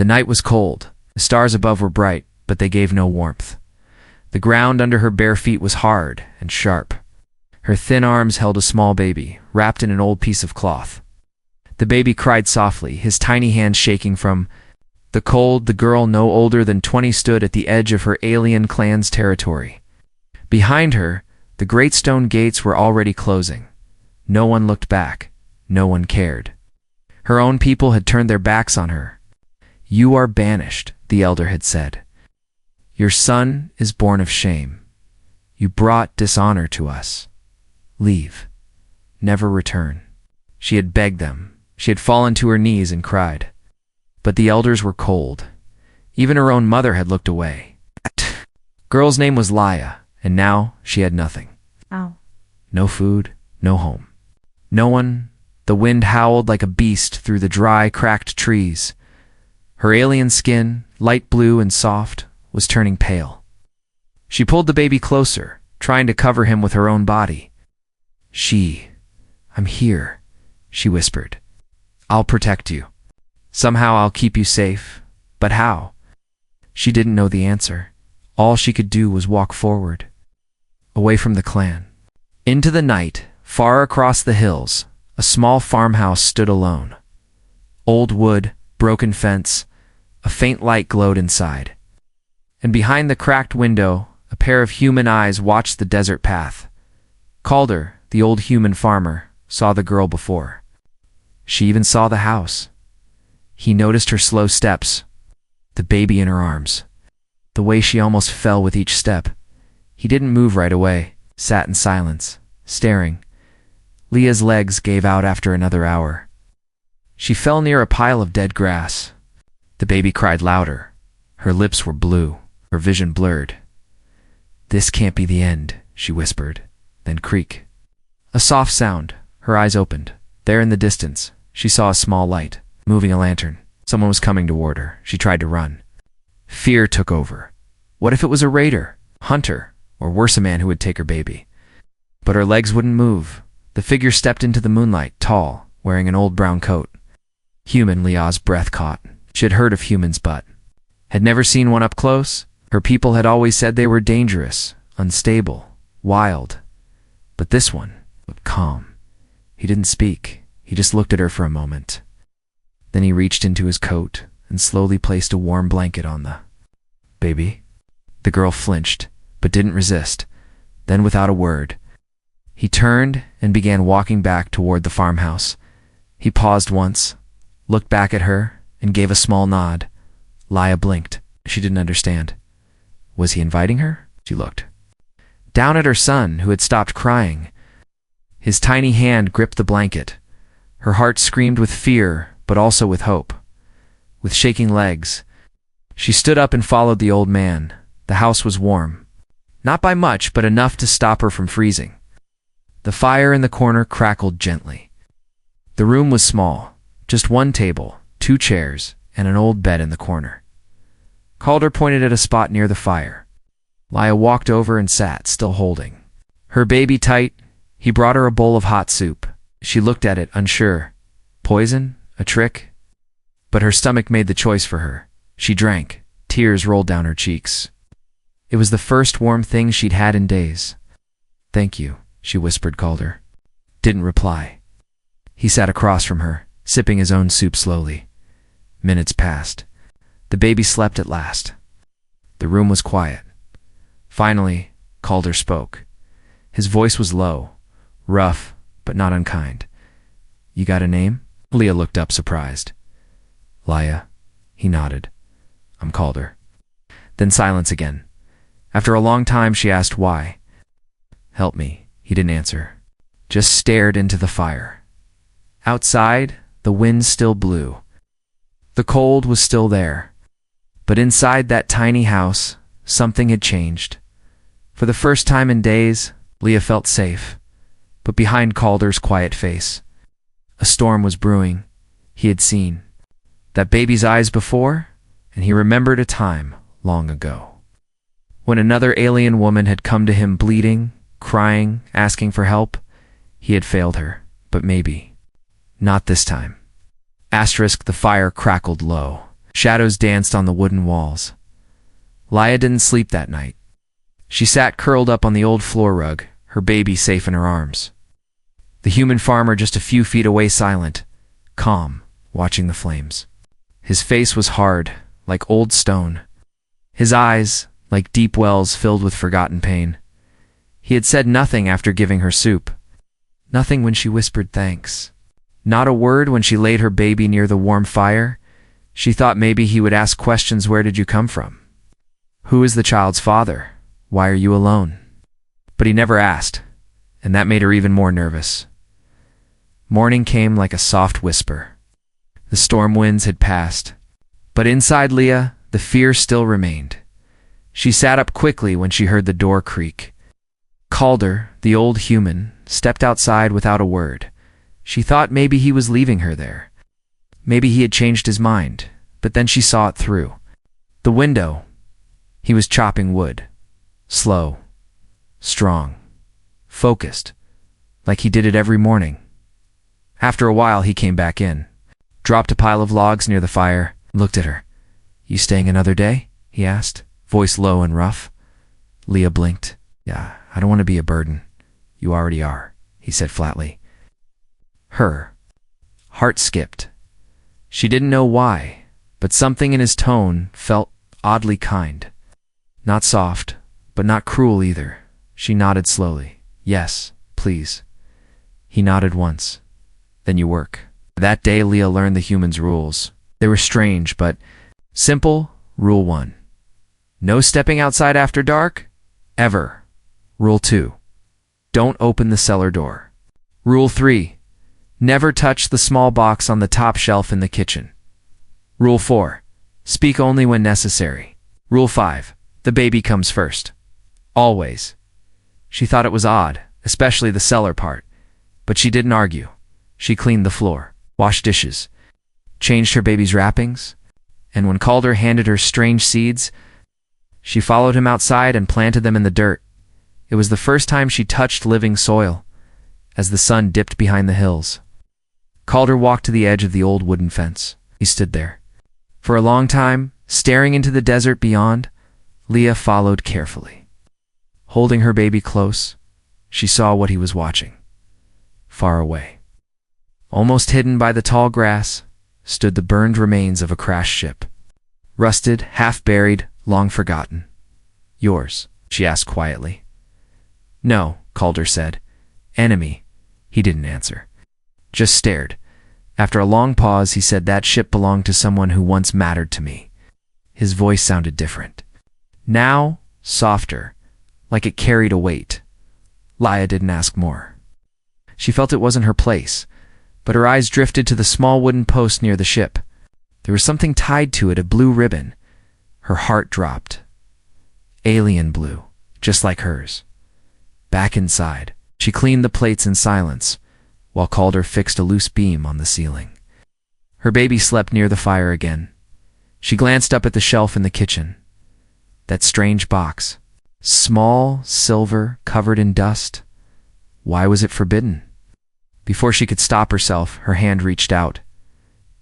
The night was cold. The stars above were bright, but they gave no warmth. The ground under her bare feet was hard and sharp. Her thin arms held a small baby, wrapped in an old piece of cloth. The baby cried softly, his tiny hands shaking from the cold. The girl, no older than 20, stood at the edge of her alien clan's territory. Behind her, the great stone gates were already closing. No one looked back. No one cared. Her own people had turned their backs on her. "You are banished," the elder had said. "Your son is born of shame. You brought dishonor to us. Leave. Never return." She had begged them. She had fallen to her knees and cried. But the elders were cold. Even her own mother had looked away. Girl's name was Laia, and now she had nothing. Ow. No food, no home. No one. The wind howled like a beast through the dry, cracked trees. Her alien skin, light blue and soft, was turning pale. She pulled the baby closer, trying to cover him with her own body. "I'm here," she whispered. "I'll protect you. Somehow I'll keep you safe. But how?" She didn't know the answer. All she could do was walk forward, away from the clan. Into the night, far across the hills, a small farmhouse stood alone. Old wood, broken fence, a faint light glowed inside. And behind the cracked window, a pair of human eyes watched the desert path. Calder, the old human farmer, saw the girl before. She even saw the house. He noticed her slow steps, the baby in her arms, the way she almost fell with each step. He didn't move right away, sat in silence, staring. Leah's legs gave out after another hour. She fell near a pile of dead grass. The baby cried louder. Her lips were blue, her vision blurred. "This can't be the end," she whispered, then creak. A soft sound. Her eyes opened. There in the distance, she saw a small light, moving a lantern. Someone was coming toward her. She tried to run. Fear took over. What if it was a raider, hunter, or worse, a man who would take her baby? But her legs wouldn't move. The figure stepped into the moonlight, tall, wearing an old brown coat. Human. Leah's breath caught. She had heard of humans, but had never seen one up close. Her people had always said they were dangerous, unstable, wild. But this one looked calm. He didn't speak. He just looked at her for a moment. Then he reached into his coat and slowly placed a warm blanket on the baby. The girl flinched, but didn't resist. Then, without a word, he turned and began walking back toward the farmhouse. He paused once, looked back at her, and gave a small nod. Laia blinked. She didn't understand. Was he inviting her? She looked down at her son, who had stopped crying. His tiny hand gripped the blanket. Her heart screamed with fear, but also with hope. With shaking legs, she stood up and followed the old man. The house was warm. Not by much, but enough to stop her from freezing. The fire in the corner crackled gently. The room was small. Just one table, 2 chairs, and an old bed in the corner. Calder pointed at a spot near the fire. Laia walked over and sat, still holding her baby tight. He brought her a bowl of hot soup. She looked at it, unsure. Poison? A trick? But her stomach made the choice for her. She drank. Tears rolled down her cheeks. It was the first warm thing she'd had in days. "Thank you," she whispered. Calder didn't reply. He sat across from her, sipping his own soup slowly. Minutes passed. The baby slept at last. The room was quiet. Finally, Calder spoke. His voice was low, rough, but not unkind. "You got a name?" Leah looked up, surprised. "Laia." He nodded. "I'm Calder." Then silence again. After a long time, she asked why. "Help me." He didn't answer, just stared into the fire. Outside, the wind still blew. The cold was still there. But inside that tiny house, something had changed. For the first time in days, Leah felt safe. But behind Calder's quiet face, a storm was brewing. He had seen that baby's eyes before, and he remembered a time long ago when another alien woman had come to him bleeding, crying, asking for help. He had failed her, but maybe not this time. Asterisk. The fire crackled low. Shadows danced on the wooden walls. Leah didn't sleep that night. She sat curled up on the old floor rug, her baby safe in her arms. The human farmer just a few feet away, silent, calm, watching the flames. His face was hard, like old stone. His eyes, like deep wells filled with forgotten pain. He had said nothing after giving her soup. Nothing when she whispered thanks. Not a word when she laid her baby near the warm fire. She thought maybe he would ask questions. Where did you come from? Who is the child's father? Why are you alone? But he never asked, and that made her even more nervous. Morning came like a soft whisper. The storm winds had passed, but inside Leah, the fear still remained. She sat up quickly when she heard the door creak. Calder, the old human, stepped outside without a word. She thought maybe he was leaving her there. Maybe he had changed his mind, but then she saw it through. The window. He was chopping wood. Slow. Strong. Focused. Like he did it every morning. After a while, he came back in. Dropped a pile of logs near the fire. Looked at her. You staying another day? He asked, voice low and rough. Leah blinked. Yeah, I don't want to be a burden. You already are, he said flatly. Her heart skipped. She didn't know why, but something in his tone felt oddly kind. Not soft, but not cruel either. She nodded slowly. Yes, please. He nodded once. Then you work. That day Leah learned the human's rules. They were strange, but simple. Rule 1. No stepping outside after dark, ever. Rule 2. Don't open the cellar door. Rule 3. Never touch the small box on the top shelf in the kitchen. Rule 4. Speak only when necessary. Rule 5. The baby comes first. Always. She thought it was odd, especially the cellar part, but she didn't argue. She cleaned the floor, washed dishes, changed her baby's wrappings, and when Calder handed her strange seeds, she followed him outside and planted them in the dirt. It was the first time she touched living soil, as the sun dipped behind the hills. Calder walked to the edge of the old wooden fence. He stood there. For a long time, staring into the desert beyond, Leah followed carefully. Holding her baby close, she saw what he was watching. Far away, almost hidden by the tall grass, stood the burned remains of a crashed ship. Rusted, half-buried, long forgotten. Yours? She asked quietly. No, Calder said. Enemy. He didn't answer. Just stared. After a long pause, he said that ship belonged to someone who once mattered to me. His voice sounded different. Now, softer, like it carried a weight. Leah didn't ask more. She felt it wasn't her place, but her eyes drifted to the small wooden post near the ship. There was something tied to it, a blue ribbon. Her heart dropped. Alien blue, just like hers. Back inside, she cleaned the plates in silence, while Calder fixed a loose beam on the ceiling. Her baby slept near the fire again. She glanced up at the shelf in the kitchen. That strange box. Small, silver, covered in dust. Why was it forbidden? Before she could stop herself, her hand reached out.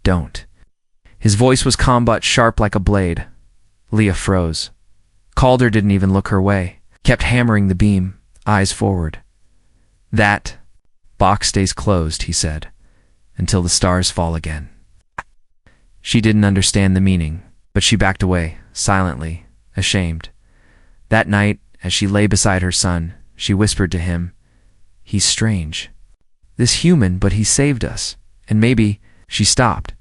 Don't. His voice was calm but sharp like a blade. Leah froze. Calder didn't even look her way. Kept hammering the beam, eyes forward. That box stays closed, he said, until the stars fall again. She didn't understand the meaning, but she backed away, silently, ashamed. That night, as she lay beside her son, she whispered to him, He's strange. This human, but he saved us. And maybe, she stopped.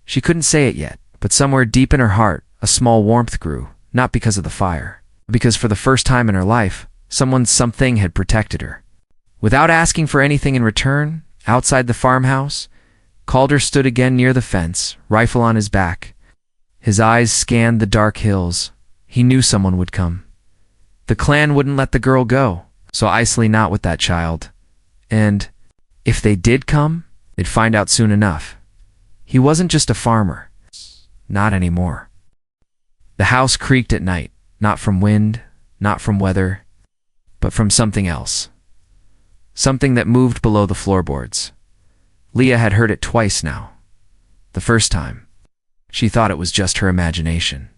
She couldn't say it yet, but somewhere deep in her heart, a small warmth grew, not because of the fire, but because for the first time in her life, something had protected her. Without asking for anything in return, outside the farmhouse, Calder stood again near the fence, rifle on his back. His eyes scanned the dark hills. He knew someone would come. The clan wouldn't let the girl go, so Isley not with that child. And if they did come, they'd find out soon enough. He wasn't just a farmer. Not anymore. The house creaked at night, not from wind, not from weather, but from something else. Something that moved below the floorboards. Leah had heard it twice now. The first time, She thought it was just her imagination.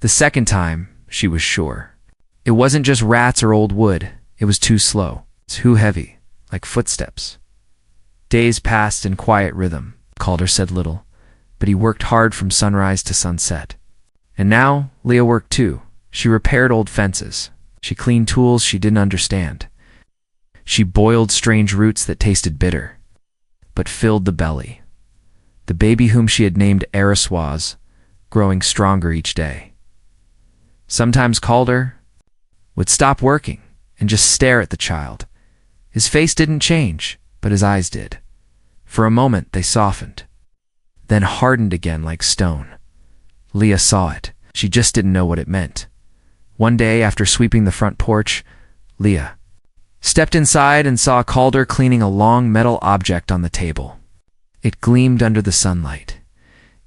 The second time, she was sure. It wasn't just rats or old wood. It was too slow, too heavy, like footsteps. Days passed in quiet rhythm. Calder said little, but he worked hard from sunrise to sunset. And now, Leah worked too. She repaired old fences. She cleaned tools she didn't understand. She boiled strange roots that tasted bitter, but filled the belly. The baby whom she had named Eris was growing stronger each day. Sometimes Calder would stop working and just stare at the child. His face didn't change, but his eyes did. For a moment they softened, then hardened again like stone. Leah saw it. She just didn't know what it meant. One day, after sweeping the front porch, Leah stepped inside and saw Calder cleaning a long metal object on the table. It gleamed under the sunlight.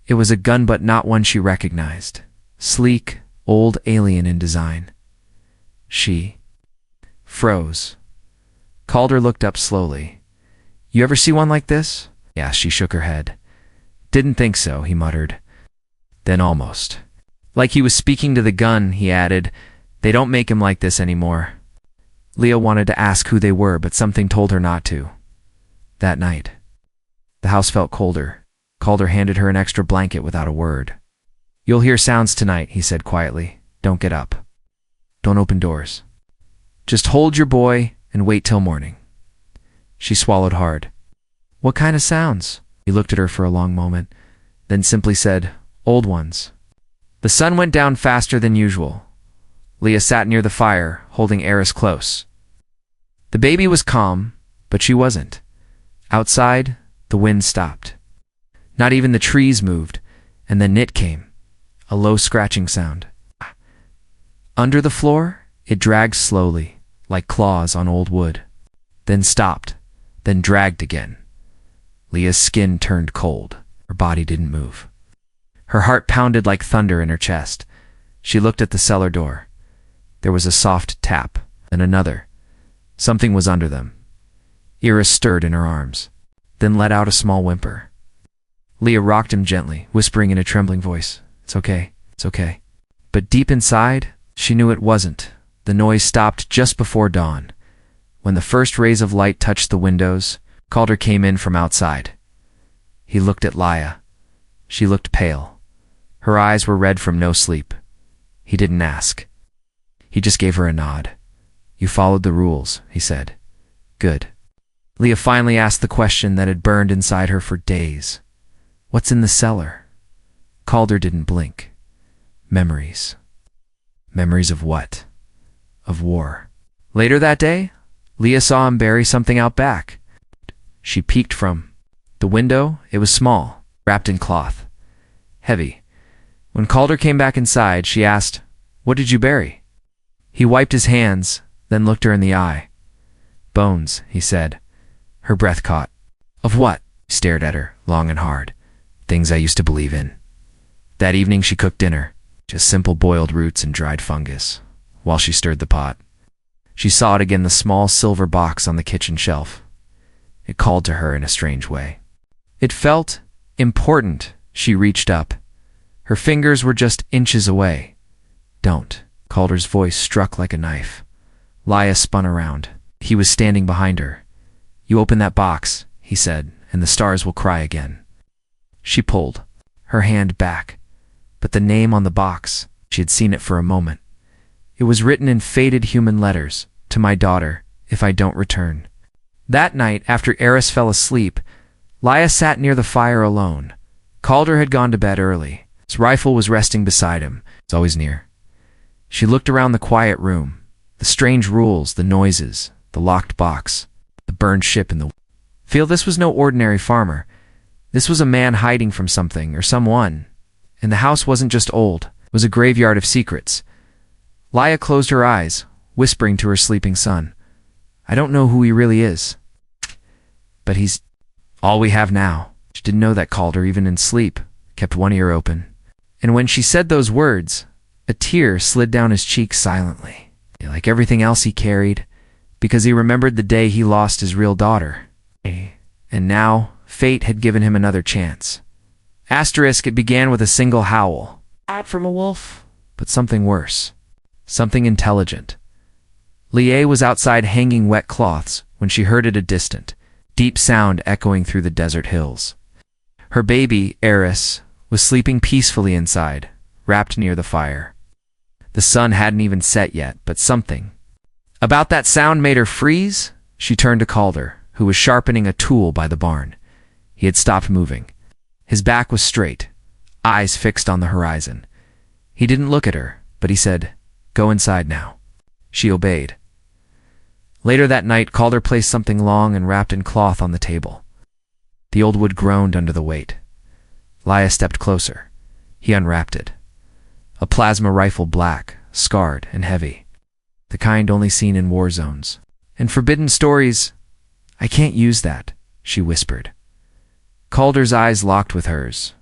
It was a gun, but not one she recognized. Sleek, old, alien in design. She froze. Calder looked up slowly. "You ever see one like this?" Yeah, she shook her head. "Didn't think so," he muttered. Then almost. Like he was speaking to the gun, he added, "They don't make him like this anymore." Leah wanted to ask who they were, but something told her not to. That night, the house felt colder. Calder handed her an extra blanket without a word. "You'll hear sounds tonight," he said quietly. "Don't get up. Don't open doors. Just hold your boy and wait till morning." She swallowed hard. "What kind of sounds?" He looked at her for a long moment, then simply said, "Old ones." The sun went down faster than usual. Leah sat near the fire, holding Eris close. The baby was calm, but she wasn't. Outside, the wind stopped. Not even the trees moved, and then it came, a low scratching sound. Under the floor, it dragged slowly, like claws on old wood, then stopped, then dragged again. Leah's skin turned cold. Her body didn't move. Her heart pounded like thunder in her chest. She looked at the cellar door. There was a soft tap, and another. Something was under them. Eris stirred in her arms, then let out a small whimper. Leah rocked him gently, whispering in a trembling voice, "It's okay, it's okay." But deep inside, she knew it wasn't. The noise stopped just before dawn. When the first rays of light touched the windows, Calder came in from outside. He looked at Leah. She looked pale. Her eyes were red from no sleep. He didn't ask. He just gave her a nod. "You followed the rules," he said. "Good." Leah finally asked the question that had burned inside her for days. "What's in the cellar?" Calder didn't blink. Memories. Memories of what? Of war. Later that day, Leah saw him bury something out back. She peeked from the window. It was small, wrapped in cloth. Heavy. When Calder came back inside, she asked, "What did you bury?" He wiped his hands, then looked her in the eye. "Bones," he said. Her breath caught. "Of what?" He stared at her, long and hard. "Things I used to believe in." That evening she cooked dinner, just simple boiled roots and dried fungus, while she stirred the pot. She saw it again, the small silver box on the kitchen shelf. It called to her in a strange way. It felt important. She reached up. Her fingers were just inches away. "Don't." Calder's voice struck like a knife. Leah spun around. He was standing behind her. "You open that box," he said, "and the stars will cry again." She pulled her hand back, but the name on the box, she had seen it for a moment. It was written in faded human letters, "To my daughter, if I don't return." That night, after Eris fell asleep, Leah sat near the fire alone. Calder had gone to bed early. His rifle was resting beside him. It's always near. She looked around the quiet room. The strange rules, the noises, the locked box, the burned ship in the... Feel this was no ordinary farmer. This was a man hiding from something or someone. And the house wasn't just old. It was a graveyard of secrets. Leah closed her eyes, whispering to her sleeping son, "I don't know who he really is. But he's all we have now." She didn't know that Calder, even in sleep, kept one ear open. And when she said those words, a tear slid down his cheek silently, like everything else he carried, because he remembered the day he lost his real daughter. And now, fate had given him another chance. Asterisk, it began with a single howl. Not from a wolf, but something worse. Something intelligent. Leah was outside hanging wet cloths when she heard it, a distant, deep sound echoing through the desert hills. Her baby, Eris, was sleeping peacefully inside, wrapped near the fire. The sun hadn't even set yet, but something about that sound made her freeze. She turned to Calder, who was sharpening a tool by the barn. He had stopped moving. His back was straight, eyes fixed on the horizon. He didn't look at her, but he said, "Go inside now." She obeyed. Later that night, Calder placed something long and wrapped in cloth on the table. The old wood groaned under the weight. Leah stepped closer. He unwrapped it. A plasma rifle, black, scarred, and heavy. The kind only seen in war zones. And forbidden stories. "I can't use that," she whispered. Calder's eyes locked with hers.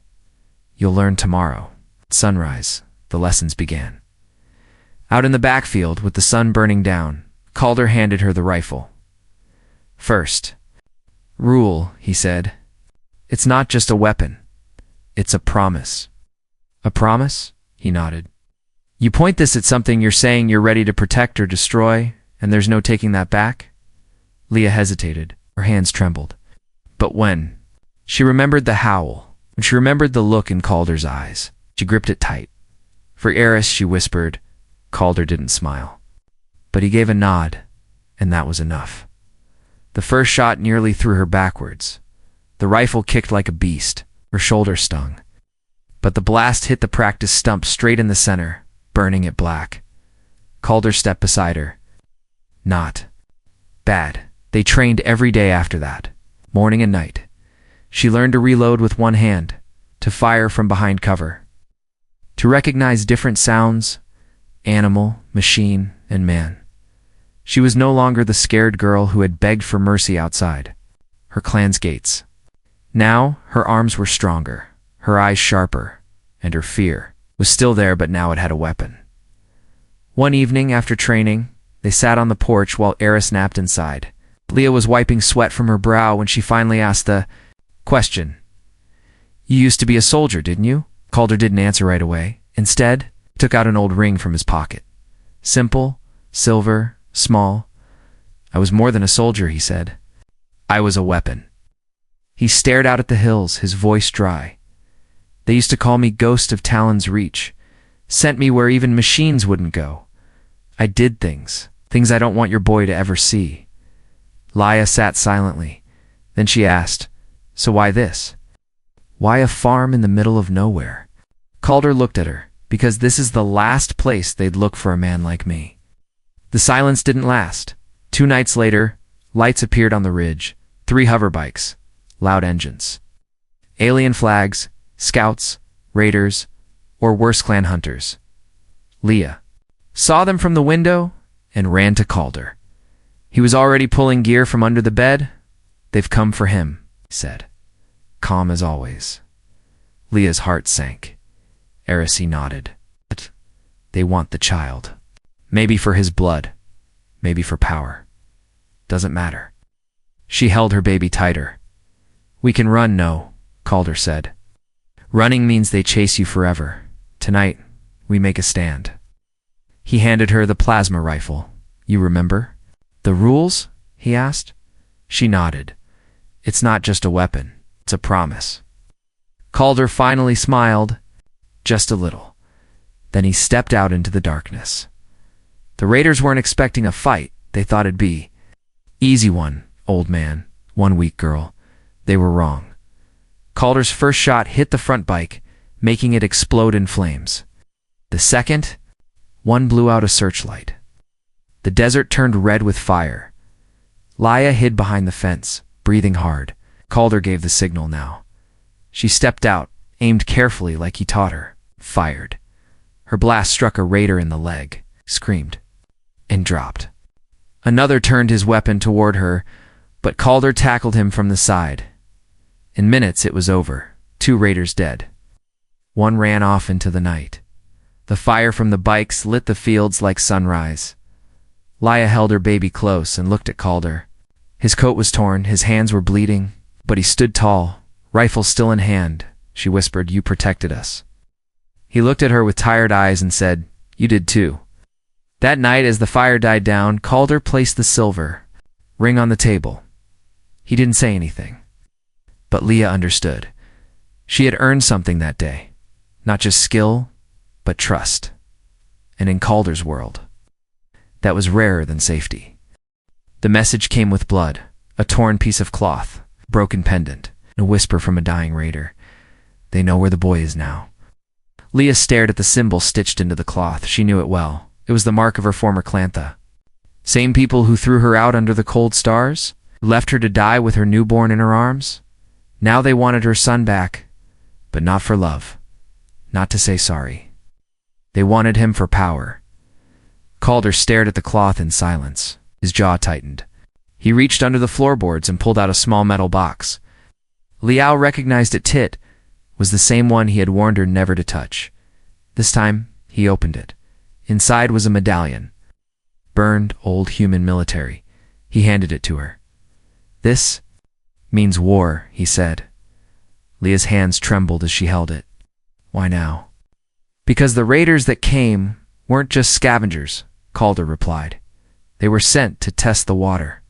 "You'll learn tomorrow." At sunrise, the lessons began. Out in the backfield, with the sun burning down, Calder handed her the rifle. "First rule," he said. "It's not just a weapon. It's a promise." "A promise?" He nodded. "You point this at something you're saying you're ready to protect or destroy, and there's no taking that back?" Leah hesitated. Her hands trembled. But when she remembered the howl, when she remembered the look in Calder's eyes, she gripped it tight. "For Eris," she whispered. Calder didn't smile. But he gave a nod, and that was enough. The first shot nearly threw her backwards. The rifle kicked like a beast. Her shoulder stung. But the blast hit the practice stump straight in the center, burning it black. Calder stepped beside her. "Not bad." They trained every day after that, morning and night. She learned to reload with one hand, to fire from behind cover, to recognize different sounds, animal, machine, and man. She was no longer the scared girl who had begged for mercy outside her clan's gates. Now her arms were stronger, her eyes sharper, and her fear was still there, but now it had a weapon. One evening after training, they sat on the porch while Eris napped inside. Leah was wiping sweat from her brow when she finally asked the question. "You used to be a soldier, didn't you?" Calder didn't answer right away. Instead, he took out an old ring from his pocket. Simple, silver, small. "I was more than a soldier," he said. "I was a weapon." He stared out at the hills, his voice dry. "They used to call me Ghost of Talon's Reach, sent me where even machines wouldn't go. I did things I don't want your boy to ever see." Leah sat silently. Then she asked, "So why this? Why a farm in the middle of nowhere?" Calder looked at her. "Because this is the last place they'd look for a man like me." The silence didn't last. 2 nights later, lights appeared on the ridge. 3 hover bikes, loud engines. Alien flags, scouts, raiders, or worse, clan hunters. Leah saw them from the window and ran to Calder. He was already pulling gear from under the bed. "They've come for him," he said, calm as always. Leah's heart sank. Eris nodded. "But they want the child. Maybe for his blood, maybe for power. Doesn't matter." She held her baby tighter. "We can run, no," Calder said. "Running means they chase you forever. Tonight, we make a stand." He handed her the plasma rifle. "You remember?" "The rules?" he asked. She nodded. "It's not just a weapon. It's a promise." Calder finally smiled, just a little. Then he stepped out into the darkness. The raiders weren't expecting a fight. They thought it'd be easy one, old man, one weak girl. They were wrong. Calder's first shot hit the front bike, making it explode in flames. The second, one blew out a searchlight. The desert turned red with fire. Leah hid behind the fence, breathing hard. Calder gave the signal now. She stepped out, aimed carefully like he taught her, fired. Her blast struck a raider in the leg, screamed, and dropped. Another turned his weapon toward her, but Calder tackled him from the side. In minutes it was over, 2 raiders dead. One ran off into the night. The fire from the bikes lit the fields like sunrise. Leah held her baby close and looked at Calder. His coat was torn, his hands were bleeding, but he stood tall, rifle still in hand, she whispered. You protected us. He looked at her with tired eyes and said, You did too. That night, as the fire died down, Calder placed the silver ring on the table. He didn't say anything. But Leah understood. She had earned something that day. Not just skill, but trust. And in Calder's world, that was rarer than safety. The message came with blood, a torn piece of cloth, broken pendant, and a whisper from a dying raider. They know where the boy is now. Leah stared at the symbol stitched into the cloth. She knew it well. It was the mark of her former clantha. Same people who threw her out under the cold stars, who left her to die with her newborn in her arms. Now they wanted her son back, but not for love, not to say sorry. They wanted him for power. Calder stared at the cloth in silence. His jaw tightened. He reached under the floorboards and pulled out a small metal box. Liao recognized it was the same one he had warned her never to touch. This time, he opened it. Inside was a medallion. Burned, old human military. He handed it to her. This means war, he said. Leah's hands trembled as she held it. Why now? Because the raiders that came weren't just scavengers, Calder replied. They were sent to test the water,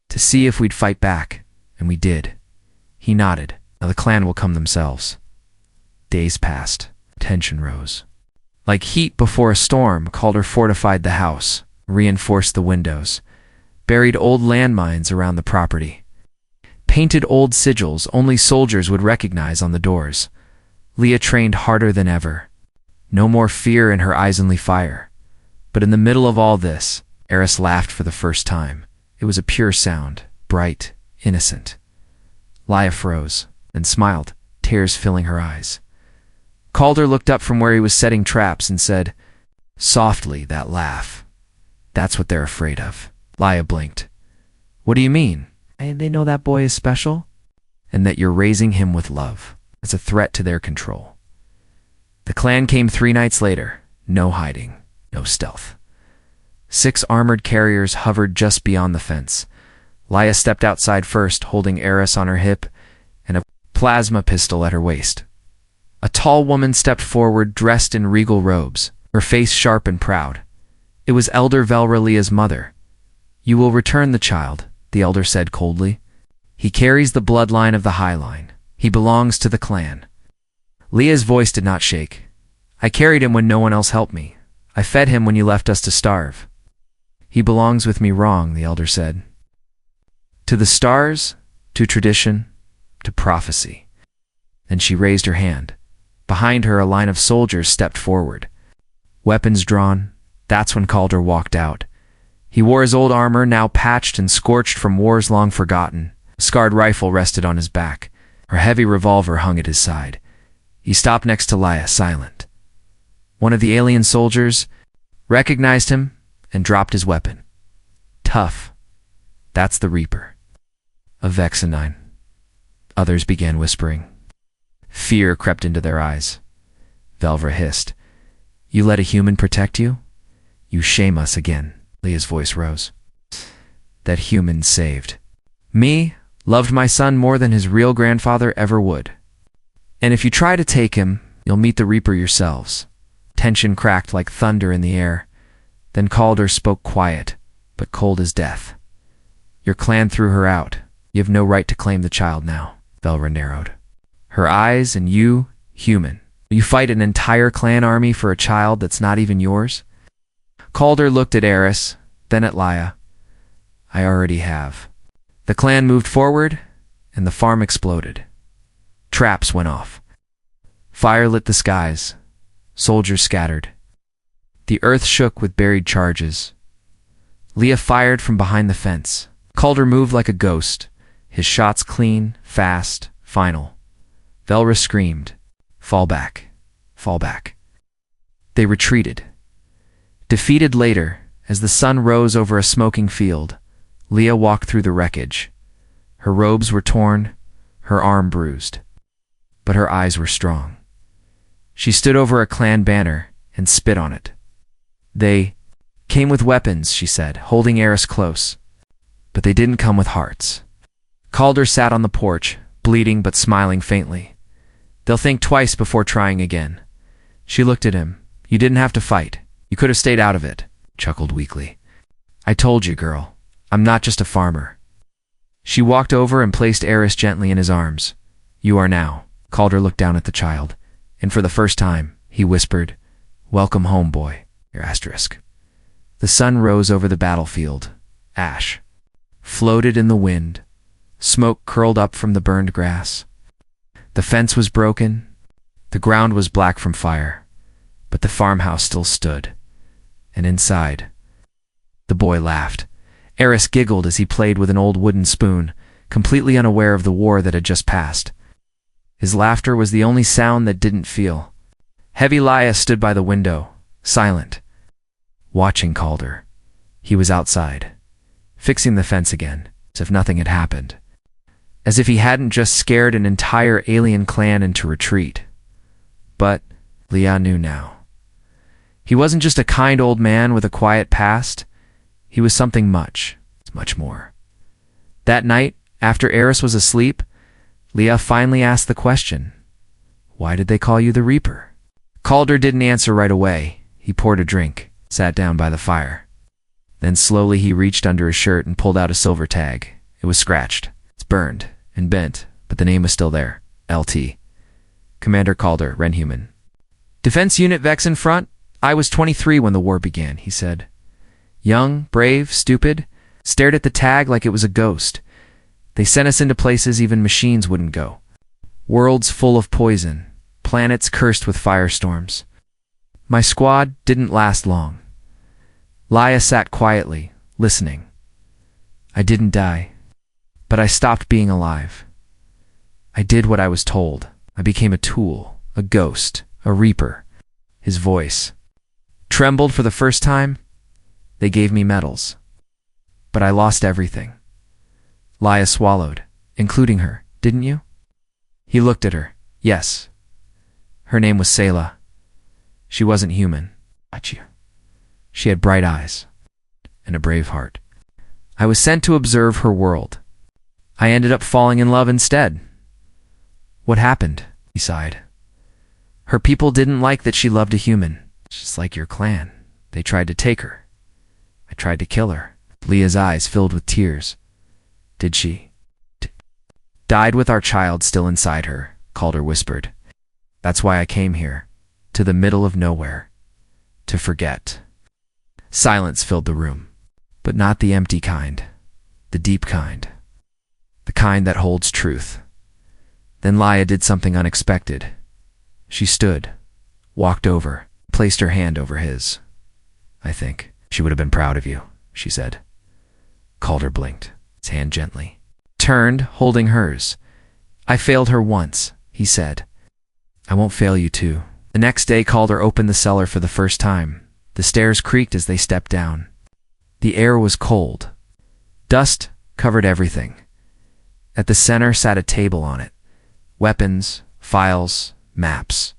to see if we'd fight back, and we did. He nodded. Now the clan will come themselves. Days passed. Tension rose. Like heat before a storm, Calder fortified the house, reinforced the windows, buried old landmines around the property, painted old sigils only soldiers would recognize on the doors. Leah trained harder than ever. No more fear in her eyes, only fire. But in the middle of all this, Eris laughed for the first time. It was a pure sound, bright, innocent. Leah froze, then smiled, tears filling her eyes. Calder looked up from where he was setting traps and said, softly, that laugh. That's what they're afraid of. Leah blinked. What do you mean? They know that boy is special? And that you're raising him with love. It's a threat to their control. The clan came 3 nights later. No hiding, no stealth. 6 armored carriers hovered just beyond the fence. Leah stepped outside first, holding Eris on her hip and a plasma pistol at her waist. A tall woman stepped forward, dressed in regal robes, her face sharp and proud. It was Elder Velra, Leah's mother. You will return the child, the elder said coldly. He carries the bloodline of the High Line. He belongs to the clan. Leah's voice did not shake. I carried him when no one else helped me. I fed him when you left us to starve. He belongs with me. Wrong, the elder said. To the stars, to tradition, to prophecy. Then she raised her hand. Behind her, a line of soldiers stepped forward. Weapons drawn. That's when Calder walked out. He wore his old armor, now patched and scorched from wars long forgotten. A scarred rifle rested on his back. Her heavy revolver hung at his side. He stopped next to Leah, silent. One of the alien soldiers recognized him and dropped his weapon. Tough. That's the Reaper. A Vexanine. Others began whispering. Fear crept into their eyes. Velvra hissed. You let a human protect you? You shame us again. Leah's voice rose. That human saved me, loved my son more than his real grandfather ever would. And if you try to take him, you'll meet the Reaper yourselves. Tension cracked like thunder in the air. Then Calder spoke, quiet, but cold as death. Your clan threw her out. You have no right to claim the child now. Velra narrowed her eyes. And you, human, will you fight an entire clan army for a child that's not even yours? Calder looked at Eris, then at Leah. I already have. The clan moved forward, and the farm exploded. Traps went off. Fire lit the skies. Soldiers scattered. The earth shook with buried charges. Leah fired from behind the fence. Calder moved like a ghost, his shots clean, fast, final. Velra screamed, fall back, fall back. They retreated. Defeated later, as the sun rose over a smoking field, Leah walked through the wreckage. Her robes were torn, her arm bruised, but her eyes were strong. She stood over a clan banner and spit on it. They came with weapons, she said, holding Eris close, but they didn't come with hearts. Calder sat on the porch, bleeding but smiling faintly. They'll think twice before trying again. She looked at him. You didn't have to fight. You could have stayed out of it, chuckled weakly. I told you, girl. I'm not just a farmer. She walked over and placed Eris gently in his arms. You are now. Calder looked down at the child, and for the first time, he whispered, Welcome home, boy. Your asterisk. The sun rose over the battlefield. Ash floated in the wind. Smoke curled up from the burned grass. The fence was broken. The ground was black from fire, but the farmhouse still stood. And inside, the boy laughed. Eris giggled as he played with an old wooden spoon, completely unaware of the war that had just passed. His laughter was the only sound that didn't feel. Heavy Laia stood by the window, silent, watching Calder. He was outside, fixing the fence again, as if nothing had happened. As if he hadn't just scared an entire alien clan into retreat. But Leah knew now. He wasn't just a kind old man with a quiet past. He was something much, much more. That night, after Eris was asleep, Leah finally asked the question, Why did they call you the Reaper? Calder didn't answer right away. He poured a drink, sat down by the fire. Then slowly he reached under his shirt and pulled out a silver tag. It was scratched. It's burned and bent, but the name was still there. LT. Commander Calder, Renhuman. Defense Unit Vex in front? I was 23 when the war began, he said. Young, brave, stupid, stared at the tag like it was a ghost. They sent us into places even machines wouldn't go. Worlds full of poison, planets cursed with firestorms. My squad didn't last long. Laia sat quietly, listening. I didn't die, but I stopped being alive. I did what I was told. I became a tool, a ghost, a reaper. His voice trembled for the first time. They gave me medals, but I lost everything. Laia swallowed, including her, didn't you? He looked at her. Yes. Her name was Selah. She wasn't human. Got you. She had bright eyes and a brave heart. I was sent to observe her world. I ended up falling in love instead. What happened? He sighed. Her people didn't like that she loved a human, just like your clan. They tried to take her. I tried to kill her. Leah's eyes filled with tears. Did she? Died with our child still inside her, Calder whispered. That's why I came here, to the middle of nowhere, to forget. Silence filled the room, but not the empty kind, the deep kind, the kind that holds truth. Then Laia did something unexpected. She stood, walked over, placed her hand over his. I think she would have been proud of you, she said. Calder blinked, his hand gently. Turned, holding hers. I failed her once, he said. I won't fail you too. The next day Calder opened the cellar for the first time. The stairs creaked as they stepped down. The air was cold. Dust covered everything. At the center sat a table on it. Weapons, files, maps.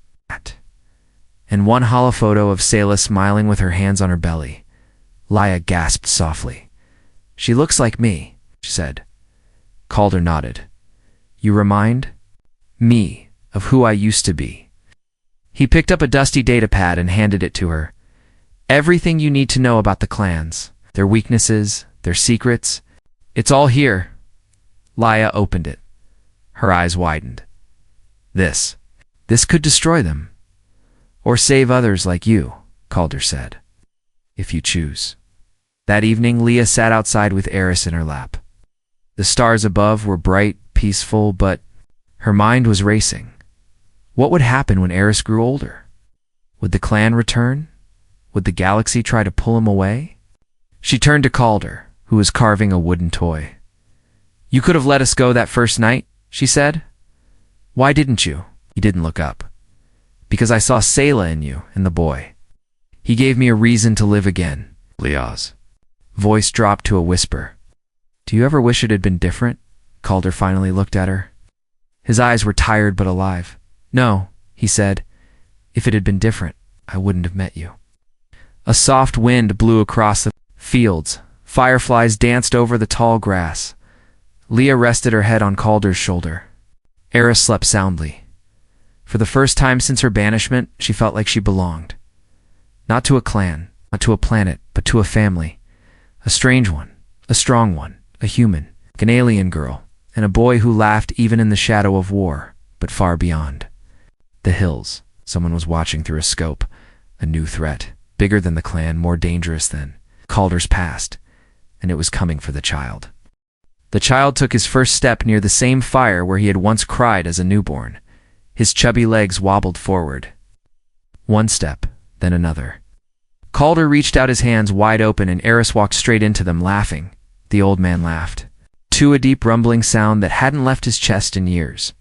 And one holophoto of Selah smiling with her hands on her belly. Laia gasped softly. She looks like me, she said. Calder nodded. You remind me of who I used to be. He picked up a dusty datapad and handed it to her. Everything you need to know about the clans, their weaknesses, their secrets. It's all here. Laia opened it. Her eyes widened. This could destroy them. Or save others like you, Calder said. If you choose. That evening, Leah sat outside with Eris in her lap. The stars above were bright, peaceful, but her mind was racing. What would happen when Eris grew older? Would the clan return? Would the galaxy try to pull him away? She turned to Calder, who was carving a wooden toy. You could have let us go that first night, she said. Why didn't you? He didn't look up. Because I saw Selah in you and the boy. He gave me a reason to live again. Leah's voice dropped to a whisper. Do you ever wish it had been different? Calder finally looked at her. His eyes were tired but alive. No, he said. If it had been different, I wouldn't have met you. A soft wind blew across the fields. Fireflies danced over the tall grass. Leah rested her head on Calder's shoulder. Eris slept soundly. For the first time since her banishment, she felt like she belonged. Not to a clan, not to a planet, but to a family. A strange one, a strong one, a human, an alien girl, and a boy who laughed even in the shadow of war, but far beyond. The hills. Someone was watching through a scope. A new threat, bigger than the clan, more dangerous than Calder's past, and it was coming for the child. The child took his first step near the same fire where he had once cried as a newborn. His chubby legs wobbled forward. One step, then another. Calder reached out his hands wide open and Eris walked straight into them, laughing. The old man laughed, to a deep rumbling sound that hadn't left his chest in years.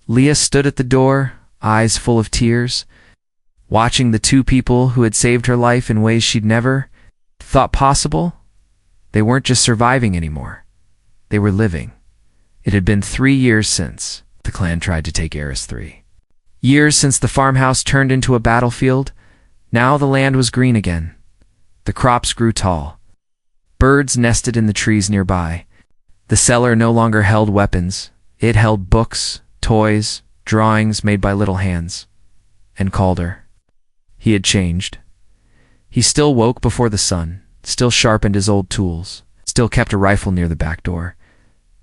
Leah stood at the door, eyes full of tears, watching the two people who had saved her life in ways she'd never thought possible. They weren't just surviving anymore. They were living. It had been 3 years since the clan tried to take Eris. 3 years since the farmhouse turned into a battlefield. Now the land was green again. The crops grew tall. Birds nested in the trees nearby. The cellar no longer held weapons. It held books, toys, drawings made by little hands. And Calder. He had changed. He still woke before the sun, still sharpened his old tools, still kept a rifle near the back door,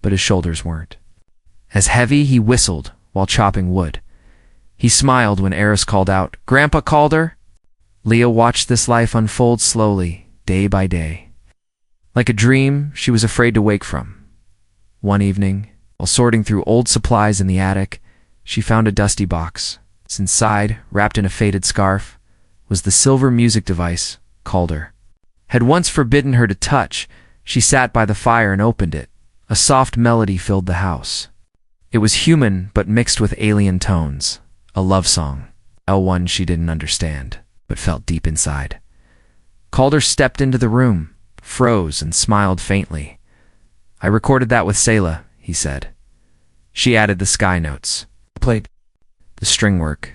but his shoulders weren't. As heavy, he whistled while chopping wood. He smiled when Eris called out, "Grandpa Calder?" Leah watched this life unfold slowly, day by day. Like a dream she was afraid to wake from. One evening, while sorting through old supplies in the attic, she found a dusty box. Inside, wrapped in a faded scarf, was the silver music device Calder had once forbidden her to touch. She sat by the fire and opened it. A soft melody filled the house. It was human but mixed with alien tones. A love song. One she didn't understand, but felt deep inside. Calder stepped into the room, froze, and smiled faintly. "I recorded that with Selah," he said. She added the sky notes. Played the string work.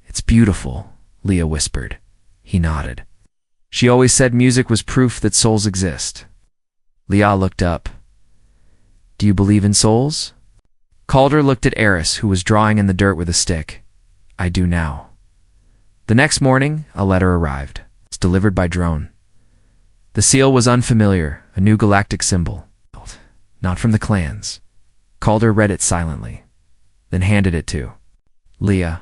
"It's beautiful," Leah whispered. He nodded. She always said music was proof that souls exist. Leah looked up. "Do you believe in souls?" Calder looked at Eris, who was drawing in the dirt with a stick. "I do now." The next morning, a letter arrived. It's delivered by drone. The seal was unfamiliar, a new galactic symbol. Not from the clans. Calder read it silently, then handed it to Leah.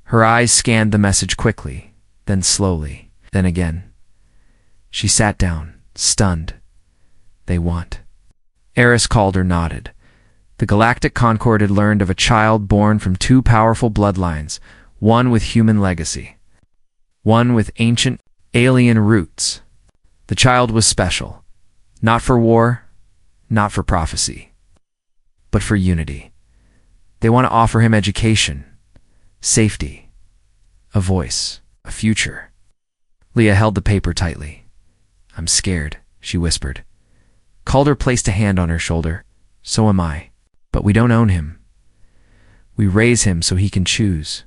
Her eyes scanned the message quickly, then slowly, then again. She sat down, stunned. "They want." Eris Calder nodded. The Galactic Concord had learned of a child born from 2 powerful bloodlines, one with human legacy, one with ancient, alien roots. The child was special, not for war, not for prophecy, but for unity. They want to offer him education, safety, a voice, a future. Leah held the paper tightly. "I'm scared," she whispered. Calder placed a hand on her shoulder. "So am I. But we don't own him. We raise him so he can choose."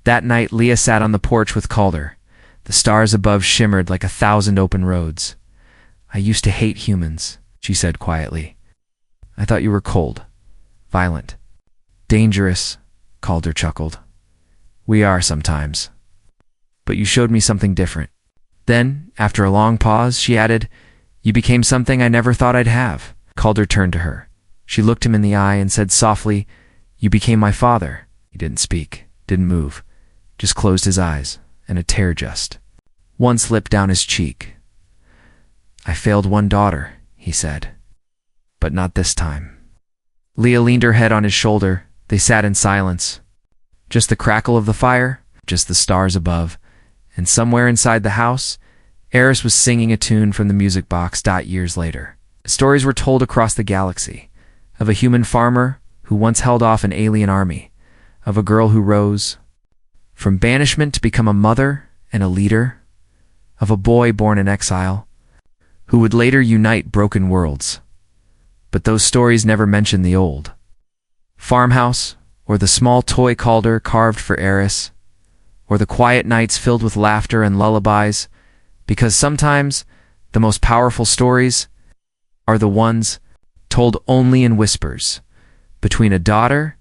That night, Leah sat on the porch with Calder. The stars above shimmered like 1,000 open roads. "I used to hate humans," she said quietly. "I thought you were cold, violent, dangerous," Calder chuckled. "We are sometimes. But you showed me something different." Then, after a long pause, she added, "You became something I never thought I'd have." Calder turned to her. She looked him in the eye and said softly, "You became my father." He didn't speak, didn't move, just closed his eyes, and a tear just one slipped down his cheek. "I failed one daughter," he said. "But not this time." Leah leaned her head on his shoulder. They sat in silence. Just the crackle of the fire, just the stars above, and somewhere inside the house, Eris was singing a tune from the music box. Years later, stories were told across the galaxy, of a human farmer who once held off an alien army, of a girl who rose from banishment to become a mother and a leader, of a boy born in exile, who would later unite broken worlds. But those stories never mentioned the old farmhouse, or the small toy Calder carved for Eris, or the quiet nights filled with laughter and lullabies, because sometimes the most powerful stories are the ones told only in whispers, between a daughter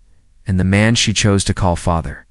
and the man she chose to call father.